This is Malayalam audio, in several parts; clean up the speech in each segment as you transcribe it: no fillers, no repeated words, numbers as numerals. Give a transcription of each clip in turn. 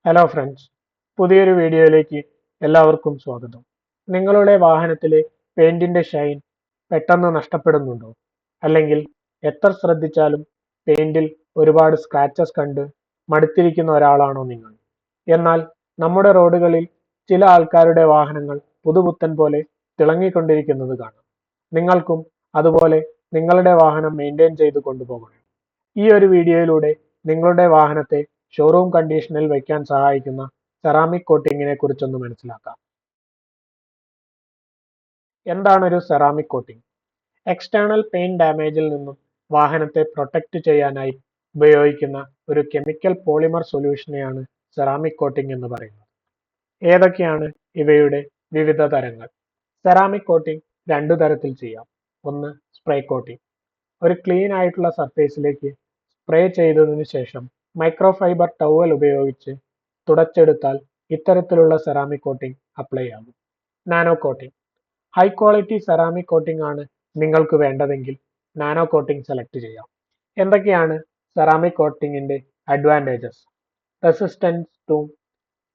ഹലോ ഫ്രണ്ട്സ്, പുതിയൊരു വീഡിയോയിലേക്ക് എല്ലാവർക്കും സ്വാഗതം. നിങ്ങളുടെ വാഹനത്തിലെ പെയിന്റിന്റെ ഷൈൻ പെട്ടെന്ന് നഷ്ടപ്പെടുന്നുണ്ടോ? അല്ലെങ്കിൽ എത്ര ശ്രദ്ധിച്ചാലും പെയിന്റിൽ ഒരുപാട് സ്ക്രാച്ചസ് കണ്ട് മടുത്തിരിക്കുന്ന ഒരാളാണോ നിങ്ങൾ? എന്നാൽ നമ്മുടെ റോഡുകളിൽ ചില ആൾക്കാരുടെ വാഹനങ്ങൾ പുതുപുത്തൻ പോലെ തിളങ്ങിക്കൊണ്ടിരിക്കുന്നത് കാണാം. നിങ്ങൾക്കും അതുപോലെ നിങ്ങളുടെ വാഹനം മെയിൻറ്റെയിൻ ചെയ്ത് കൊണ്ടുപോകണം. ഈ ഒരു വീഡിയോയിലൂടെ നിങ്ങളുടെ വാഹനത്തെ ഷോറൂം കണ്ടീഷനിൽ വയ്ക്കാൻ സഹായിക്കുന്ന സെറാമിക് കോട്ടിങ്ങിനെ കുറിച്ചൊന്ന് മനസ്സിലാക്കാം. എന്താണ് ഒരു സെറാമിക് കോട്ടിംഗ്? എക്സ്റ്റേണൽ പെയിന്റ് ഡാമേജിൽ നിന്നും വാഹനത്തെ പ്രൊട്ടക്റ്റ് ചെയ്യാനായി ഉപയോഗിക്കുന്ന ഒരു കെമിക്കൽ പോളിമർ സൊല്യൂഷനെയാണ് സെറാമിക് കോട്ടിംഗ് എന്ന് പറയുന്നത്. ഏതൊക്കെയാണ് ഇവയുടെ വിവിധ തരങ്ങൾ? സെറാമിക് കോട്ടിംഗ് രണ്ടു തരത്തിൽ ചെയ്യാം. ഒന്ന്, സ്പ്രേ കോട്ടിംഗ്. ഒരു ക്ലീൻ ആയിട്ടുള്ള സർഫേസിലേക്ക് സ്പ്രേ ചെയ്തതിനു ശേഷം മൈക്രോഫൈബർ ടവൽ ഉപയോഗിച്ച് തുടച്ചെടുത്താൽ ഇത്തരത്തിലുള്ള സെറാമിക് കോട്ടിംഗ് അപ്ലൈ ആകും. Nano coating. High quality ceramic coating ആണ് നിങ്ങൾക്ക് വേണ്ടതെങ്കിൽ നാനോ കോട്ടിംഗ് സെലക്ട് ചെയ്യാം. എന്തൊക്കെയാണ് സെറാമിക് കോട്ടിംഗിന്റെ advantages? Resistance to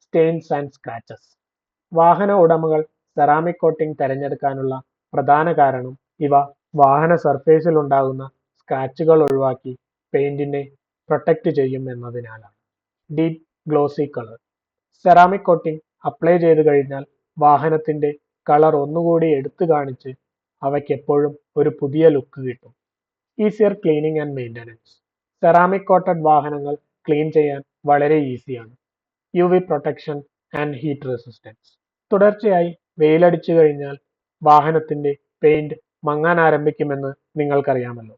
stains and scratches. വാഹന ഉടമകൾ സെറാമിക് കോട്ടിംഗ് തിരഞ്ഞെടുക്കാനുള്ള പ്രധാന കാരണം ഇവ വാഹന സർഫേസിൽ ഉണ്ടാകുന്ന സ്ക്രാച്ചുകൾ ഒഴിവാക്കി പെയിന്റിനെ പ്രൊട്ടക്റ്റ് ചെയ്യും എന്നതിനാലാണ്. Deep glossy colour. Ceramic coating apply ചെയ്ത് കഴിഞ്ഞാൽ വാഹനത്തിന്റെ കളർ ഒന്നുകൂടി എടുത്തു കാണിച്ച് അവയ്ക്കെപ്പോഴും ഒരു പുതിയ ലുക്ക് കിട്ടും. Easier cleaning and maintenance. Ceramic coated വാഹനങ്ങൾ ക്ലീൻ ചെയ്യാൻ വളരെ ഈസിയാണ്. UV protection and heat resistance. തുടർച്ചയായി വെയിലടിച്ചു കഴിഞ്ഞാൽ വാഹനത്തിന്റെ പെയിന്റ് മങ്ങാൻ ആരംഭിക്കുമെന്ന് നിങ്ങൾക്കറിയാമല്ലോ.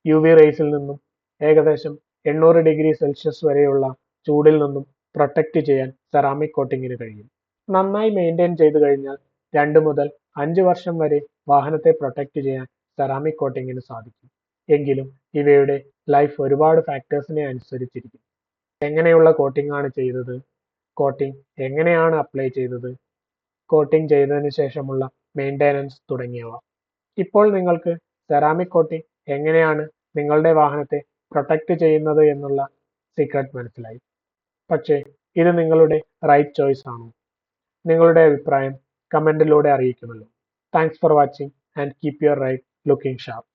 UV റേസിൽ നിന്നും ഏകദേശം 800 ഡിഗ്രി സെൽഷ്യസ് വരെയുള്ള ചൂടിൽ നിന്നും പ്രൊട്ടക്റ്റ് ചെയ്യാൻ സെറാമിക് കോട്ടിങ്ങിന് കഴിയും. നന്നായി മെയിൻറ്റെയിൻ ചെയ്തു കഴിഞ്ഞാൽ 2 മുതൽ 5 വർഷം വരെ വാഹനത്തെ പ്രൊട്ടക്റ്റ് ചെയ്യാൻ സെറാമിക് കോട്ടിങ്ങിന് സാധിക്കും. എങ്കിലും ഇവയുടെ ലൈഫ് ഒരുപാട് ഫാക്ടേഴ്സിനെ അനുസരിച്ചിരിക്കും. എങ്ങനെയുള്ള കോട്ടിംഗ് ആണ് ചെയ്തത്, കോട്ടിംഗ് എങ്ങനെയാണ് അപ്ലൈ ചെയ്തത്, കോട്ടിംഗ് ചെയ്തതിനു ശേഷമുള്ള മെയിൻ്റെനൻസ് തുടങ്ങിയവ. ഇപ്പോൾ നിങ്ങൾക്ക് സെറാമിക് കോട്ടിംഗ് എങ്ങനെയാണ് നിങ്ങളുടെ വാഹനത്തെ പ്രൊട്ടക്റ്റ് ചെയ്യുന്നത് എന്നുള്ള സീക്രട്ട് മനസ്സിലായി. പക്ഷേ ഇത് നിങ്ങളുടെ റൈറ്റ് ചോയ്സ് ആണോ? നിങ്ങളുടെ അഭിപ്രായം കമന്റിലൂടെ അറിയിക്കുമല്ലോ. Thanks for watching and keep your ride looking sharp.